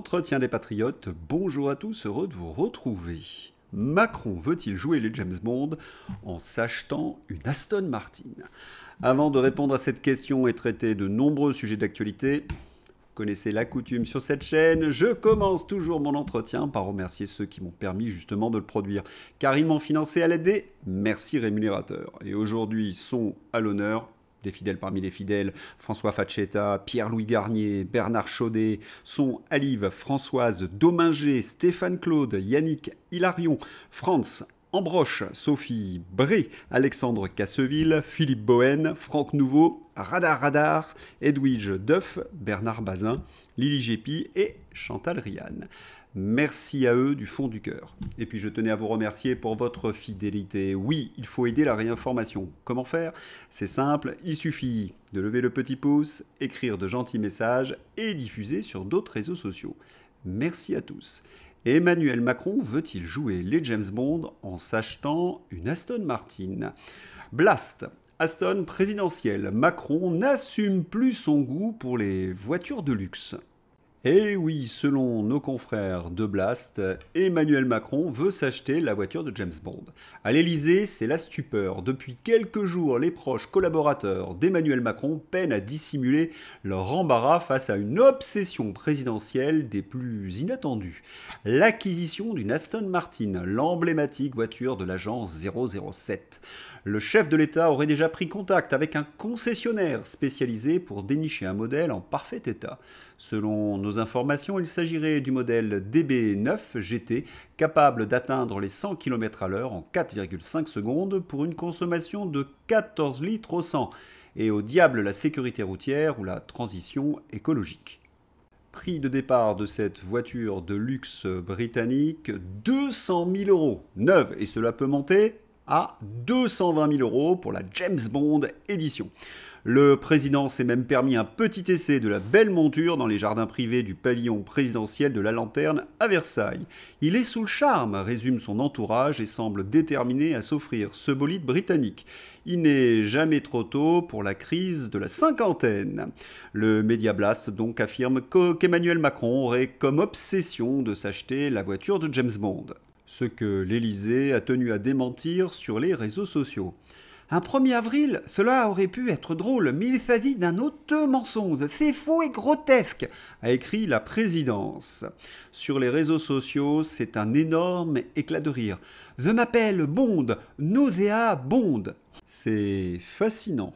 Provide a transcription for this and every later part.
L'entretien des patriotes, bonjour à tous, heureux de vous retrouver. Macron veut-il jouer les James Bond en s'achetant une Aston Martin? Avant de répondre à cette question et traiter de nombreux sujets d'actualité, vous connaissez la coutume sur cette chaîne, je commence toujours mon entretien par remercier ceux qui m'ont permis justement de le produire, car ils m'ont financé à l'aide des merci rémunérateurs. Et aujourd'hui sont à l'honneur des fidèles parmi les fidèles, François Facetta, Pierre-Louis Garnier, Bernard Chaudet, sont Alive, Françoise Dominger, Stéphane Claude, Yannick Hilarion, Franz Ambroche, Sophie Bré, Alexandre Casseville, Philippe Bohen, Franck Nouveau, Radar, Edwige Duff, Bernard Bazin, Lily Gépi et Chantal Rianne. Merci à eux du fond du cœur. Et puis je tenais à vous remercier pour votre fidélité. Oui, il faut aider la réinformation. Comment faire? C'est simple, il suffit de lever le petit pouce, écrire de gentils messages et diffuser sur d'autres réseaux sociaux. Merci à tous. Emmanuel Macron veut-il jouer les James Bond en s'achetant une Aston Martin? Blast, Aston présidentielle. Macron n'assume plus son goût pour les voitures de luxe. Et oui, selon nos confrères de Blast, Emmanuel Macron veut s'acheter la voiture de James Bond. À l'Elysée, c'est la stupeur. Depuis quelques jours, les proches collaborateurs d'Emmanuel Macron peinent à dissimuler leur embarras face à une obsession présidentielle des plus inattendues. L'acquisition d'une Aston Martin, l'emblématique voiture de l'agence 007. Le chef de l'État aurait déjà pris contact avec un concessionnaire spécialisé pour dénicher un modèle en parfait état. Selon nos informations, il s'agirait du modèle DB9 GT, capable d'atteindre les 100 km à l'heure en 4,5 secondes pour une consommation de 14 litres au 100. Et au diable la sécurité routière ou la transition écologique. Prix de départ de cette voiture de luxe britannique, 200 000 euros neuve, et cela peut monter à 220 000 euros pour la James Bond édition. Le président s'est même permis un petit essai de la belle monture dans les jardins privés du pavillon présidentiel de la Lanterne à Versailles. Il est sous le charme, résume son entourage, et semble déterminé à s'offrir ce bolide britannique. Il n'est jamais trop tôt pour la crise de la cinquantaine. Le Média Blast donc affirme qu'Emmanuel Macron aurait comme obsession de s'acheter la voiture de James Bond. Ce que l'Élysée a tenu à démentir sur les réseaux sociaux. Un 1er avril, cela aurait pu être drôle, mais il s'agit d'un honteux mensonge. C'est faux et grotesque, a écrit la présidence. Sur les réseaux sociaux, c'est un énorme éclat de rire. Je m'appelle Bond, Nauséa Bond. C'est fascinant.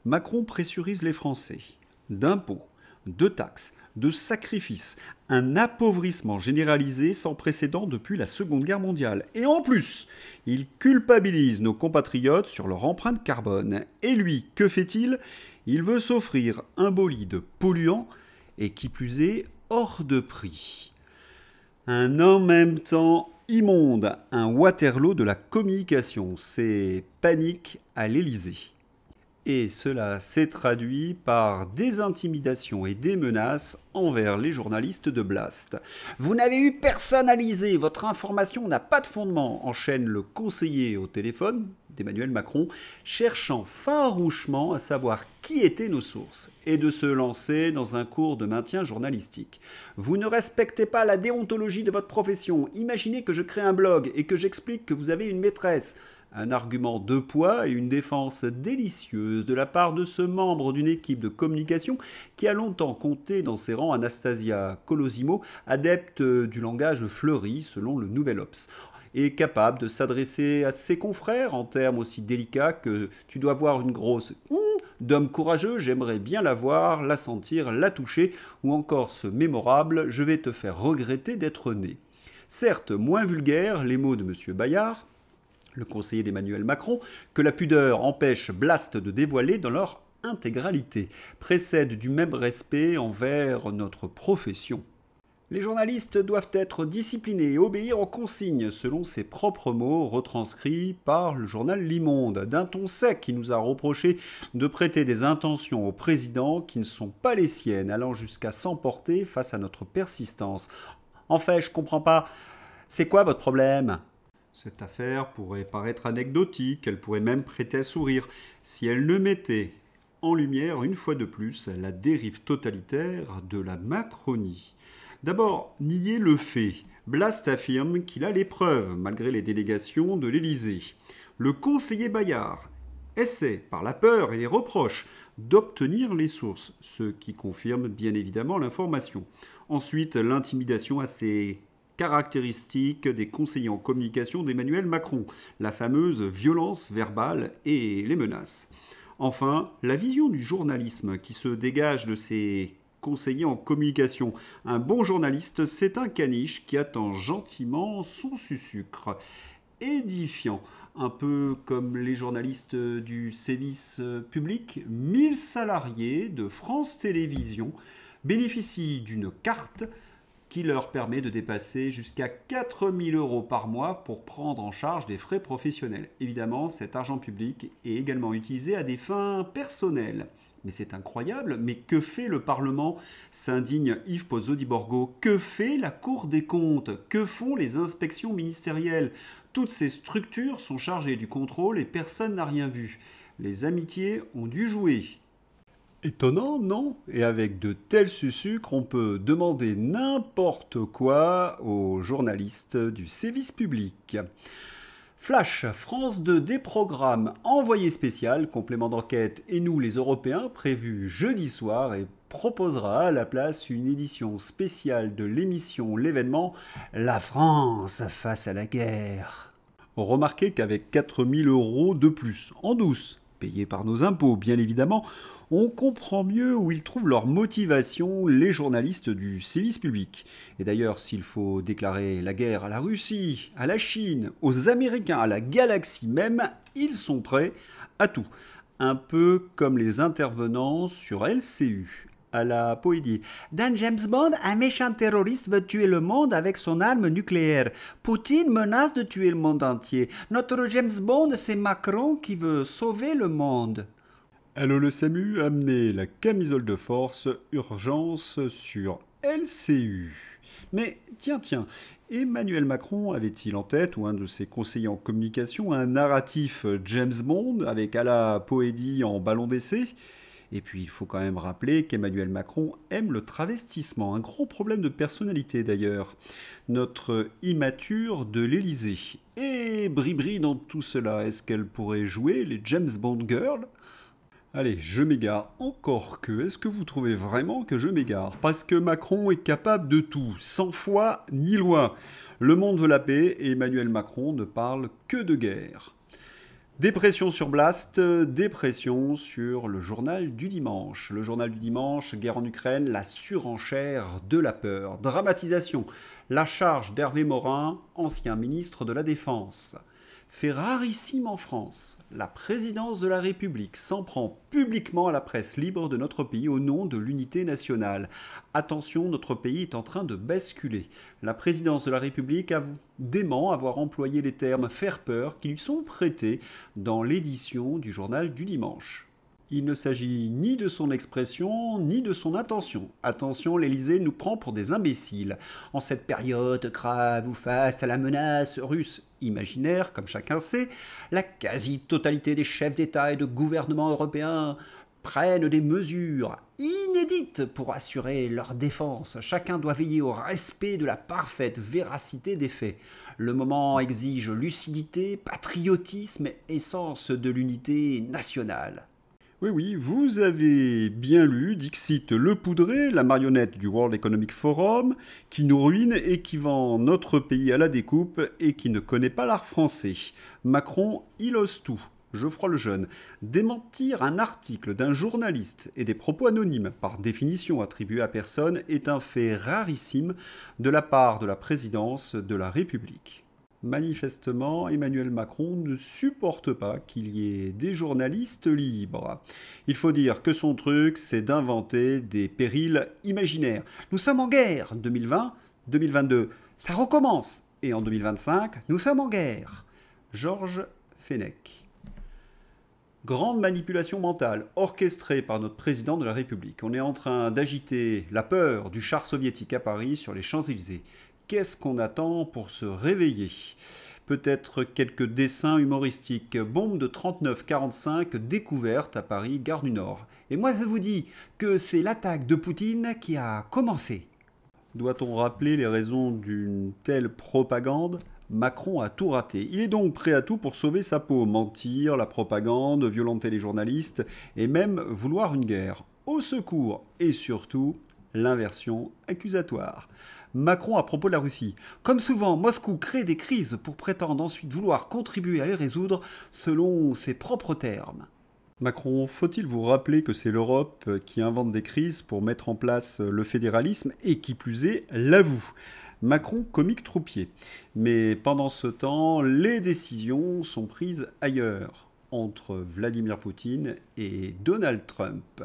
Macron pressurise les Français. D'impôts, de taxes, de sacrifices, un appauvrissement généralisé sans précédent depuis la Seconde Guerre mondiale. Et en plus, il culpabilise nos compatriotes sur leur empreinte carbone. Et lui, que fait-il? Il veut s'offrir un bolide polluant et qui plus est hors de prix. Un en même temps immonde, un Waterloo de la communication. C'est panique à l'Élysée. Et cela s'est traduit par des intimidations et des menaces envers les journalistes de Blast. Vous n'avez eu personne à liser, votre information n'a pas de fondement, enchaîne le conseiller au téléphone d'Emmanuel Macron, cherchant farouchement à savoir qui étaient nos sources et de se lancer dans un cours de maintien journalistique. Vous ne respectez pas la déontologie de votre profession. Imaginez que je crée un blog et que j'explique que vous avez une maîtresse. Un argument de poids et une défense délicieuse de la part de ce membre d'une équipe de communication qui a longtemps compté dans ses rangs Anastasia Colosimo, adepte du langage fleuri selon le Nouvel Obs, et capable de s'adresser à ses confrères en termes aussi délicats que « tu dois voir une grosse d'homme courageux, j'aimerais bien la voir, la sentir, la toucher » ou encore ce mémorable « je vais te faire regretter d'être né ». Certes, moins vulgaires, les mots de M. Bayard, le conseiller d'Emmanuel Macron, que la pudeur empêche Blast de dévoiler dans leur intégralité, précède du même respect envers notre profession. Les journalistes doivent être disciplinés et obéir aux consignes, selon ses propres mots retranscrits par le journal L'Immonde, d'un ton sec qui nous a reproché de prêter des intentions au président qui ne sont pas les siennes, allant jusqu'à s'emporter face à notre persistance. En fait, je comprends pas. C'est quoi votre problème ? Cette affaire pourrait paraître anecdotique, elle pourrait même prêter à sourire, si elle ne mettait en lumière, une fois de plus, la dérive totalitaire de la Macronie. D'abord, nier le fait. Blast affirme qu'il a les preuves, malgré les délégations de l'Élysée. Le conseiller Bayard essaie, par la peur et les reproches, d'obtenir les sources, ce qui confirme bien évidemment l'information. Ensuite, l'intimidation assez caractéristique des conseillers en communication d'Emmanuel Macron, la fameuse violence verbale et les menaces. Enfin, la vision du journalisme qui se dégage de ces conseillers en communication. Un bon journaliste, c'est un caniche qui attend gentiment son sucre. Édifiant. Un peu comme les journalistes du service public, 1000 salariés de France Télévisions bénéficient d'une carte qui leur permet de dépasser jusqu'à 4000 € par mois pour prendre en charge des frais professionnels. Évidemment, cet argent public est également utilisé à des fins personnelles. Mais c'est incroyable, mais que fait le Parlement? S'indigne Yves Pozzo-di-Borgo. Que fait la Cour des comptes? Que font les inspections ministérielles? Toutes ces structures sont chargées du contrôle et personne n'a rien vu. Les amitiés ont dû jouer. Étonnant, non? Et avec de tels sucres, on peut demander n'importe quoi aux journalistes du service public. Flash, France 2 déprogramme Envoyé spécial, complément d'enquête et nous les Européens, prévu jeudi soir et proposera à la place une édition spéciale de l'émission L'événement La France face à la guerre. Remarquez qu'avec 4000 € de plus en douce, payés par nos impôts bien évidemment, on comprend mieux où ils trouvent leur motivation, les journalistes du service public. Et d'ailleurs, s'il faut déclarer la guerre à la Russie, à la Chine, aux Américains, à la galaxie même, ils sont prêts à tout. Un peu comme les intervenants sur LCU. À la poédie. Dans James Bond, un méchant terroriste veut tuer le monde avec son arme nucléaire. Poutine menace de tuer le monde entier. Notre James Bond, c'est Macron qui veut sauver le monde. Allô le SAMU, amenez la camisole de force, urgence sur LCU. Mais tiens, Emmanuel Macron avait-il en tête, ou un de ses conseillers en communication, un narratif James Bond avec à la poédie en ballon d'essai? Et puis il faut quand même rappeler qu'Emmanuel Macron aime le travestissement, un gros problème de personnalité d'ailleurs. Notre immature de l'Élysée. Et Bribri dans tout cela, est-ce qu'elle pourrait jouer les James Bond Girls? Allez, je m'égare encore que. Est-ce que vous trouvez vraiment que je m'égare? Parce que Macron est capable de tout, sans foi ni loi. Le monde veut la paix et Emmanuel Macron ne parle que de guerre. Dépression sur Blast, dépression sur le journal du dimanche. Le journal du dimanche, guerre en Ukraine, la surenchère de la peur. Dramatisation, la charge d'Hervé Morin, ancien ministre de la Défense. Fait rarissime en France, la présidence de la République s'en prend publiquement à la presse libre de notre pays au nom de l'unité nationale. Attention, notre pays est en train de basculer. La présidence de la République dément avoir employé les termes faire peur qui lui sont prêtés dans l'édition du journal du dimanche. Il ne s'agit ni de son expression, ni de son intention. Attention, l'Élysée nous prend pour des imbéciles. En cette période grave ou face à la menace russe imaginaire, comme chacun sait, la quasi-totalité des chefs d'État et de gouvernement européens prennent des mesures inédites pour assurer leur défense. Chacun doit veiller au respect de la parfaite véracité des faits. Le moment exige lucidité, patriotisme et essence de l'unité nationale. Oui, vous avez bien lu, Dixit Le Poudré, la marionnette du World Economic Forum, qui nous ruine et qui vend notre pays à la découpe et qui ne connaît pas l'art français. Macron, il ose tout. Geoffroy Lejeune, démentir un article d'un journaliste et des propos anonymes, par définition attribués à personne, est un fait rarissime de la part de la présidence de la République. Manifestement, Emmanuel Macron ne supporte pas qu'il y ait des journalistes libres. Il faut dire que son truc, c'est d'inventer des périls imaginaires. Nous sommes en guerre, 2020, 2022, ça recommence. Et en 2025, nous sommes en guerre. Georges Fenech. Grande manipulation mentale, orchestrée par notre président de la République. On est en train d'agiter la peur du char soviétique à Paris sur les Champs-Élysées. Qu'est-ce qu'on attend pour se réveiller? Peut-être quelques dessins humoristiques. Bombe de 39-45 découverte à Paris, gare du Nord. Et moi, je vous dis que c'est l'attaque de Poutine qui a commencé. Doit-on rappeler les raisons d'une telle propagande? Macron a tout raté. Il est donc prêt à tout pour sauver sa peau, mentir, la propagande, violenter les journalistes et même vouloir une guerre. Au secours et surtout l'inversion accusatoire. Macron à propos de la Russie. Comme souvent, Moscou crée des crises pour prétendre ensuite vouloir contribuer à les résoudre selon ses propres termes. Macron, faut-il vous rappeler que c'est l'Europe qui invente des crises pour mettre en place le fédéralisme et qui plus est, l'avoue. Macron comique troupier. Mais pendant ce temps, les décisions sont prises ailleurs, entre Vladimir Poutine et Donald Trump.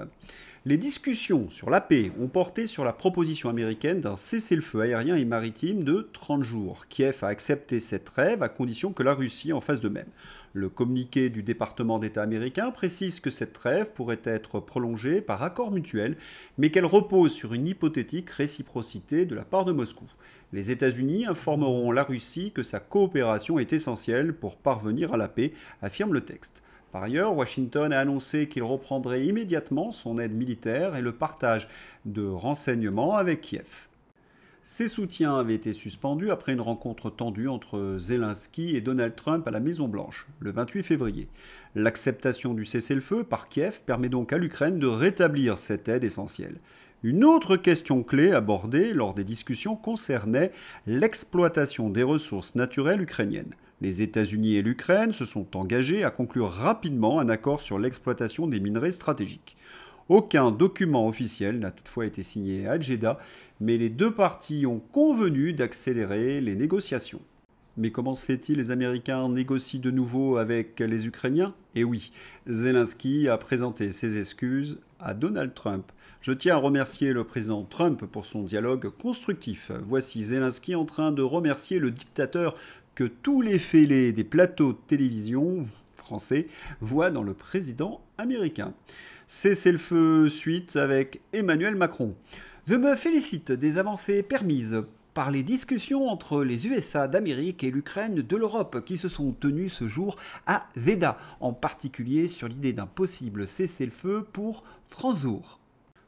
Les discussions sur la paix ont porté sur la proposition américaine d'un cessez-le-feu aérien et maritime de 30 jours. Kiev a accepté cette trêve à condition que la Russie en fasse de même. Le communiqué du département d'État américain précise que cette trêve pourrait être prolongée par accord mutuel, mais qu'elle repose sur une hypothétique réciprocité de la part de Moscou. Les États-Unis informeront la Russie que sa coopération est essentielle pour parvenir à la paix, affirme le texte. Par ailleurs, Washington a annoncé qu'il reprendrait immédiatement son aide militaire et le partage de renseignements avec Kiev. Ces soutiens avaient été suspendus après une rencontre tendue entre Zelensky et Donald Trump à la Maison-Blanche, le 28 février. L'acceptation du cessez-le-feu par Kiev permet donc à l'Ukraine de rétablir cette aide essentielle. Une autre question clé abordée lors des discussions concernait l'exploitation des ressources naturelles ukrainiennes. Les États-Unis et l'Ukraine se sont engagés à conclure rapidement un accord sur l'exploitation des minerais stratégiques. Aucun document officiel n'a toutefois été signé à Jeddah, mais les deux parties ont convenu d'accélérer les négociations. Mais comment se fait-il les Américains négocient de nouveau avec les Ukrainiens? Eh oui, Zelensky a présenté ses excuses à Donald Trump. Je tiens à remercier le président Trump pour son dialogue constructif. Voici Zelensky en train de remercier le dictateur que tous les fêlés des plateaux de télévision français voient dans le président américain. Cessez-le-feu suite avec Emmanuel Macron. Je me félicite des avancées permises par les discussions entre les USA d'Amérique et l'Ukraine de l'Europe qui se sont tenues ce jour à Jeddah, en particulier sur l'idée d'un possible cessez-le-feu pour 30 jours.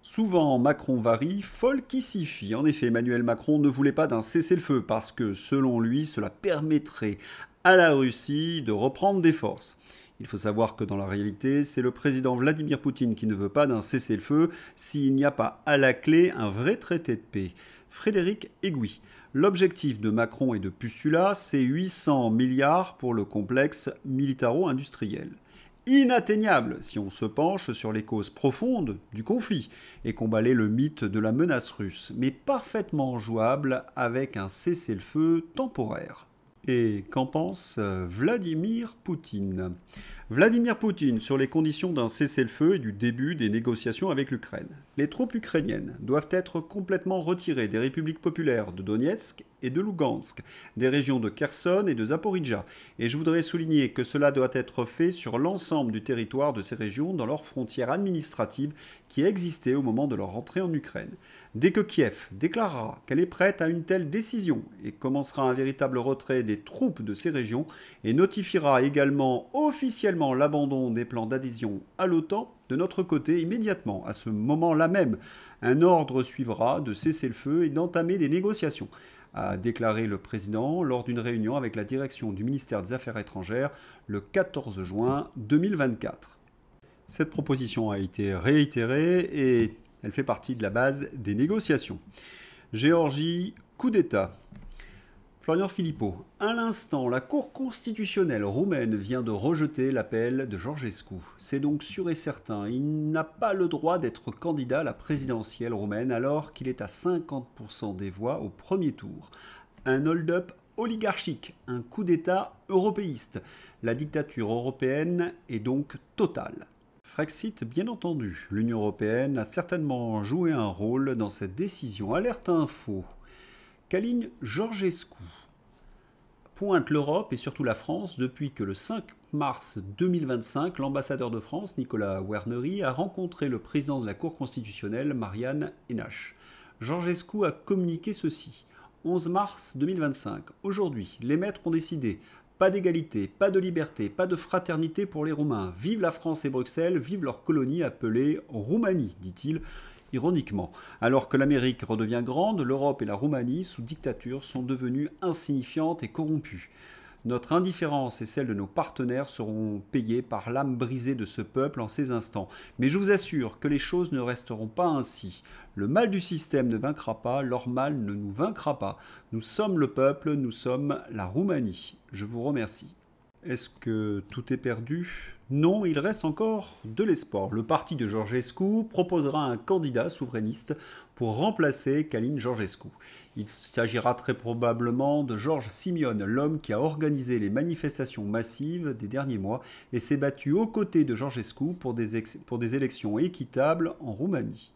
Souvent, Macron varie, folkissifie. En effet, Emmanuel Macron ne voulait pas d'un cessez-le-feu parce que, selon lui, cela permettrait à la Russie de reprendre des forces. Il faut savoir que dans la réalité, c'est le président Vladimir Poutine qui ne veut pas d'un cessez-le-feu s'il n'y a pas à la clé un vrai traité de paix. Frédéric Aiguille. L'objectif de Macron et de Pustula, c'est 800 milliards pour le complexe militaro-industriel. Inatteignable si on se penche sur les causes profondes du conflit et qu'on balaie le mythe de la menace russe, mais parfaitement jouable avec un cessez-le-feu temporaire. Et qu'en pense Vladimir Poutine? Vladimir Poutine sur les conditions d'un cessez-le-feu et du début des négociations avec l'Ukraine. Les troupes ukrainiennes doivent être complètement retirées des républiques populaires de Donetsk et de Lugansk, des régions de Kherson et de Zaporijjia. Et je voudrais souligner que cela doit être fait sur l'ensemble du territoire de ces régions dans leurs frontières administratives qui existaient au moment de leur entrée en Ukraine. Dès que Kiev déclarera qu'elle est prête à une telle décision et commencera un véritable retrait des troupes de ces régions et notifiera également officiellement l'abandon des plans d'adhésion à l'OTAN, de notre côté immédiatement, à ce moment-là même, un ordre suivra de cesser le feu et d'entamer des négociations, a déclaré le président lors d'une réunion avec la direction du ministère des Affaires étrangères le 14 juin 2024. Cette proposition a été réitérée et elle fait partie de la base des négociations. Géorgie, coup d'État. Florian Philippot. À l'instant, la Cour constitutionnelle roumaine vient de rejeter l'appel de Georgescu. C'est donc sûr et certain, il n'a pas le droit d'être candidat à la présidentielle roumaine alors qu'il est à 50% des voix au premier tour. Un hold-up oligarchique, un coup d'État européiste. La dictature européenne est donc totale. Frexit, bien entendu. L'Union européenne a certainement joué un rôle dans cette décision. Alerte info. Qu'aligne Georgescu pointe l'Europe et surtout la France depuis que le 5 mars 2025, l'ambassadeur de France, Nicolas Wernery, a rencontré le président de la Cour constitutionnelle, Marianne Henache. Georgescu a communiqué ceci. 11 mars 2025. Aujourd'hui, les maîtres ont décidé. Pas d'égalité, pas de liberté, pas de fraternité pour les Roumains. Vive la France et Bruxelles, vive leur colonie appelée Roumanie, dit-il. Ironiquement, alors que l'Amérique redevient grande, l'Europe et la Roumanie, sous dictature, sont devenues insignifiantes et corrompues. Notre indifférence et celle de nos partenaires seront payées par l'âme brisée de ce peuple en ces instants. Mais je vous assure que les choses ne resteront pas ainsi. Le mal du système ne vaincra pas, leur mal ne nous vaincra pas. Nous sommes le peuple, nous sommes la Roumanie. Je vous remercie. Est-ce que tout est perdu ? Non, il reste encore de l'espoir. Le parti de Georgescu proposera un candidat souverainiste pour remplacer Călin Georgescu. Il s'agira très probablement de George Simion, l'homme qui a organisé les manifestations massives des derniers mois et s'est battu aux côtés de Georgescu pour des élections équitables en Roumanie.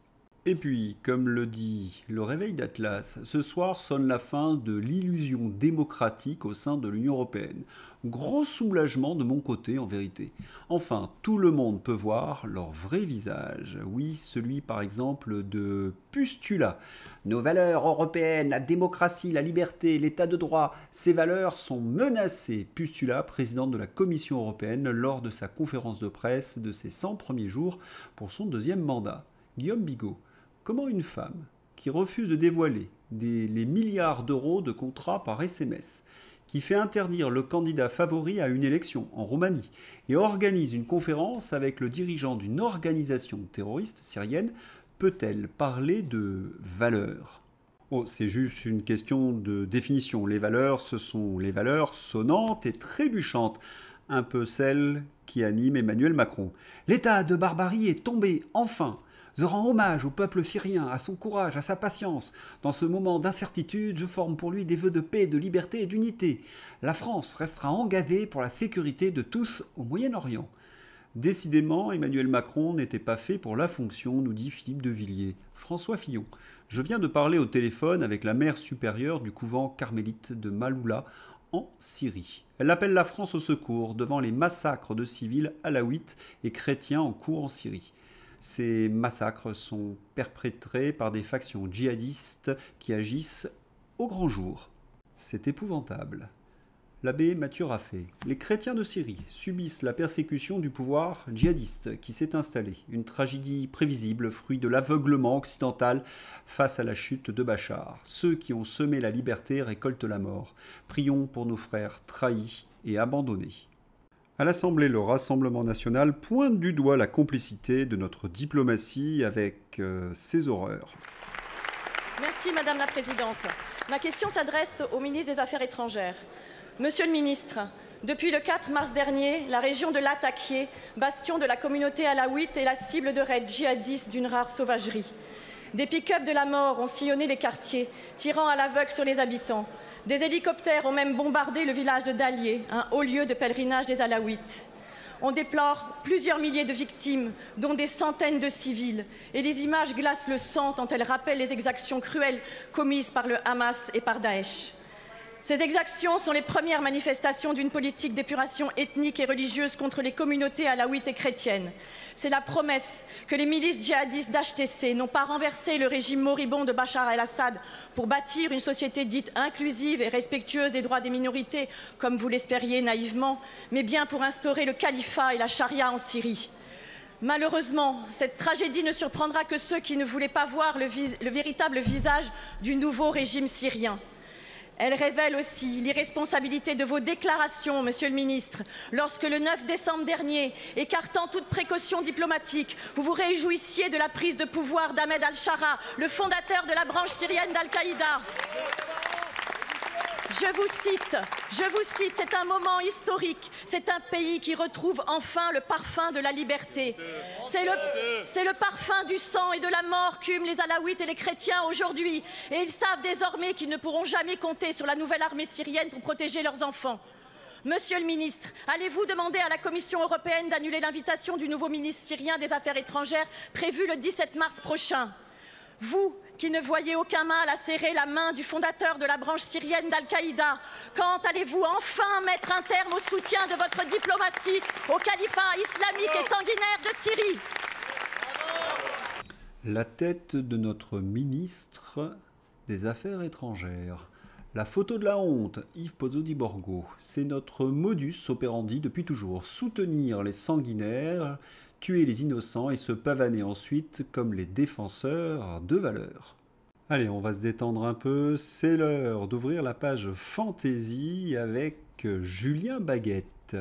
Et puis, comme le dit le réveil d'Atlas, ce soir sonne la fin de l'illusion démocratique au sein de l'Union européenne. Gros soulagement de mon côté, en vérité. Enfin, tout le monde peut voir leur vrai visage. Oui, celui par exemple de Pustula. Nos valeurs européennes, la démocratie, la liberté, l'état de droit, ces valeurs sont menacées. Pustula, présidente de la Commission européenne, lors de sa conférence de presse de ses 100 premiers jours pour son deuxième mandat. Guillaume Bigot. Comment une femme qui refuse de dévoiler les milliards d'euros de contrats par SMS, qui fait interdire le candidat favori à une élection en Roumanie et organise une conférence avec le dirigeant d'une organisation terroriste syrienne, peut-elle parler de valeurs ? Oh, c'est juste une question de définition. Les valeurs, ce sont les valeurs sonnantes et trébuchantes, un peu celles qui animent Emmanuel Macron. L'état de barbarie est tombé, enfin. Je rends hommage au peuple syrien, à son courage, à sa patience. Dans ce moment d'incertitude, je forme pour lui des vœux de paix, de liberté et d'unité. La France restera engagée pour la sécurité de tous au Moyen-Orient. Décidément, Emmanuel Macron n'était pas fait pour la fonction, nous dit Philippe de Villiers. François Fillon. Je viens de parler au téléphone avec la mère supérieure du couvent carmélite de Maloula, en Syrie. Elle appelle la France au secours devant les massacres de civils alaouites et chrétiens en cours en Syrie. Ces massacres sont perpétrés par des factions djihadistes qui agissent au grand jour. C'est épouvantable. L'abbé Mathieu Raffet. Les chrétiens de Syrie subissent la persécution du pouvoir djihadiste qui s'est installé. Une tragédie prévisible, fruit de l'aveuglement occidental face à la chute de Bachar. Ceux qui ont semé la liberté récoltent la mort. Prions pour nos frères trahis et abandonnés. À l'Assemblée, le Rassemblement national pointe du doigt la complicité de notre diplomatie avec ces horreurs. Merci Madame la Présidente. Ma question s'adresse au ministre des Affaires étrangères. Monsieur le ministre, depuis le 4 mars dernier, la région de Latakia, bastion de la communauté alaouite, est la cible de raids djihadistes d'une rare sauvagerie. Des pick-up de la mort ont sillonné les quartiers, tirant à l'aveugle sur les habitants. Des hélicoptères ont même bombardé le village de Dalié, un haut lieu de pèlerinage des Alaouites. On déplore plusieurs milliers de victimes, dont des centaines de civils, et les images glacent le sang tant elles rappellent les exactions cruelles commises par le Hamas et par Daesh. Ces exactions sont les premières manifestations d'une politique d'épuration ethnique et religieuse contre les communautés alaouites et chrétiennes. C'est la promesse que les milices djihadistes d'HTC n'ont pas renversé le régime moribond de Bachar el-Assad pour bâtir une société dite inclusive et respectueuse des droits des minorités, comme vous l'espériez naïvement, mais bien pour instaurer le califat et la charia en Syrie. Malheureusement, cette tragédie ne surprendra que ceux qui ne voulaient pas voir le véritable visage du nouveau régime syrien. Elle révèle aussi l'irresponsabilité de vos déclarations, Monsieur le Ministre, lorsque le 9 décembre dernier, écartant toute précaution diplomatique, vous vous réjouissiez de la prise de pouvoir d'Ahmed al-Shara, le fondateur de la branche syrienne d'Al-Qaïda. Je vous cite, c'est un moment historique, c'est un pays qui retrouve enfin le parfum de la liberté. C'est le parfum du sang et de la mort qu'hument les Alaouites et les chrétiens aujourd'hui. Et ils savent désormais qu'ils ne pourront jamais compter sur la nouvelle armée syrienne pour protéger leurs enfants. Monsieur le ministre, allez-vous demander à la Commission européenne d'annuler l'invitation du nouveau ministre syrien des Affaires étrangères prévue le 17 mars prochain? Vous qui ne voyez aucun mal à serrer la main du fondateur de la branche syrienne d'Al-Qaïda, quand allez-vous enfin mettre un terme au soutien de votre diplomatie au califat islamique et sanguinaire de Syrie? La tête de notre ministre des Affaires étrangères. La photo de la honte, Yves Pozzo di Borgo, c'est notre modus operandi depuis toujours. Soutenir les sanguinaires tuer les innocents et se pavaner ensuite comme les défenseurs de valeurs. Allez, on va se détendre un peu, c'est l'heure d'ouvrir la page Fantaisie avec Julien Baguette.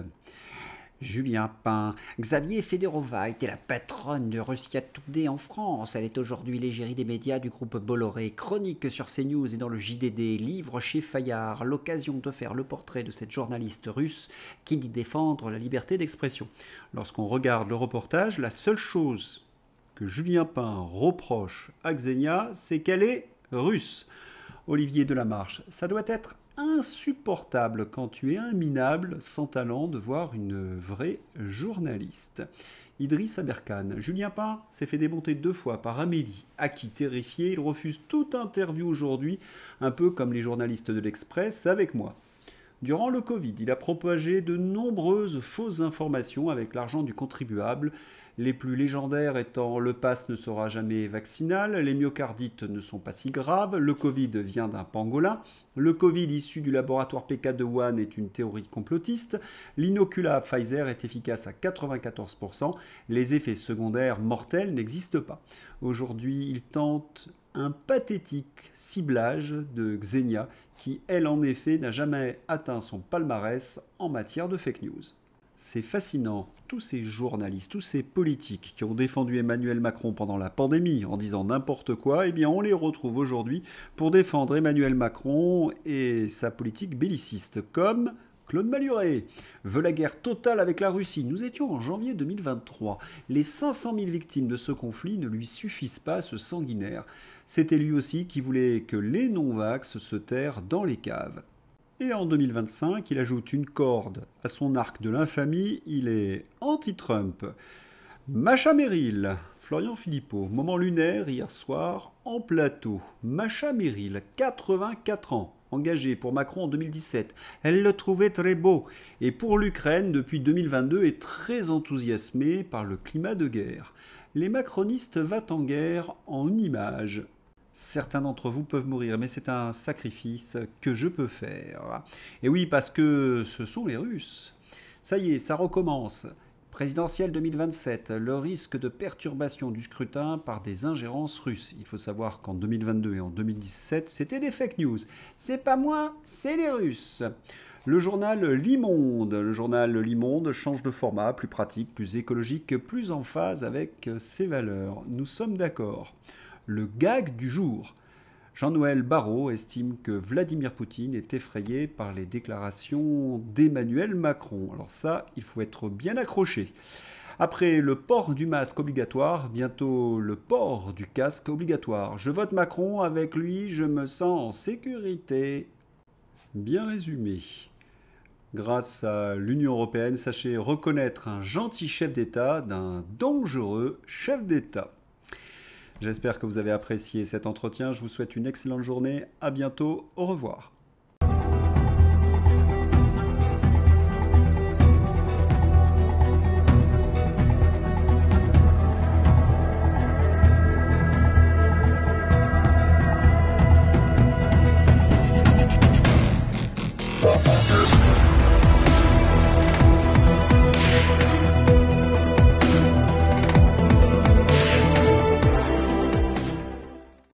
Julien Pain. Xavier Federova était la patronne de Russia Today en France. Elle est aujourd'hui l'égérie des médias du groupe Bolloré. Chronique sur CNews et dans le JDD. Livre chez Fayard. L'occasion de faire le portrait de cette journaliste russe qui dit défendre la liberté d'expression. Lorsqu'on regarde le reportage, la seule chose que Julien Pain reproche à Xenia, c'est qu'elle est russe. Olivier Delamarche, ça doit être insupportable quand tu es un minable sans talent de voir une vraie journaliste. Idriss Aberkan, Julien Pain s'est fait démonter 2 fois par Amélie, à qui terrifié, il refuse toute interview aujourd'hui, un peu comme les journalistes de l'Express avec moi. Durant le Covid, il a propagé de nombreuses fausses informations avec l'argent du contribuable, les plus légendaires étant le pass ne sera jamais vaccinal, les myocardites ne sont pas si graves, le Covid vient d'un pangolin, le Covid issu du laboratoire PK de Wuhan est une théorie complotiste, l'inoculat Pfizer est efficace à 94%, les effets secondaires mortels n'existent pas. Aujourd'hui, il tente un pathétique ciblage de Xenia qui, elle en effet, n'a jamais atteint son palmarès en matière de fake news. C'est fascinant, tous ces journalistes, tous ces politiques qui ont défendu Emmanuel Macron pendant la pandémie en disant n'importe quoi, eh bien on les retrouve aujourd'hui pour défendre Emmanuel Macron et sa politique belliciste, comme Claude Malhuret veut la guerre totale avec la Russie. Nous étions en janvier 2023. Les 500 000 victimes de ce conflit ne lui suffisent pas à ce sanguinaire. C'était lui aussi qui voulait que les non-vax se terrent dans les caves. Et en 2025, il ajoute une corde à son arc de l'infamie, il est anti-Trump. Macha Merrill, Florian Philippot, moment lunaire hier soir en plateau. Macha Merrill, 84 ans, engagée pour Macron en 2017. Elle le trouvait très beau. Et pour l'Ukraine, depuis 2022, est très enthousiasmée par le climat de guerre. Les macronistes vont en guerre en une image. Certains d'entre vous peuvent mourir, mais c'est un sacrifice que je peux faire. Et oui, parce que ce sont les Russes. Ça y est, ça recommence. Présidentielle 2027, le risque de perturbation du scrutin par des ingérences russes. Il faut savoir qu'en 2022 et en 2017, c'était des fake news. C'est pas moi, c'est les Russes. Le journal Limonde. Le journal Limonde change de format, plus pratique, plus écologique, plus en phase avec ses valeurs. Nous sommes d'accord. Le gag du jour. Jean-Noël Barrot estime que Vladimir Poutine est effrayé par les déclarations d'Emmanuel Macron. Alors ça, il faut être bien accroché. Après le port du masque obligatoire, bientôt le port du casque obligatoire. Je vote Macron, avec lui je me sens en sécurité. Bien résumé. Grâce à l'Union européenne, sachez reconnaître un gentil chef d'État d'un dangereux chef d'État. J'espère que vous avez apprécié cet entretien. Je vous souhaite une excellente journée. À bientôt. Au revoir.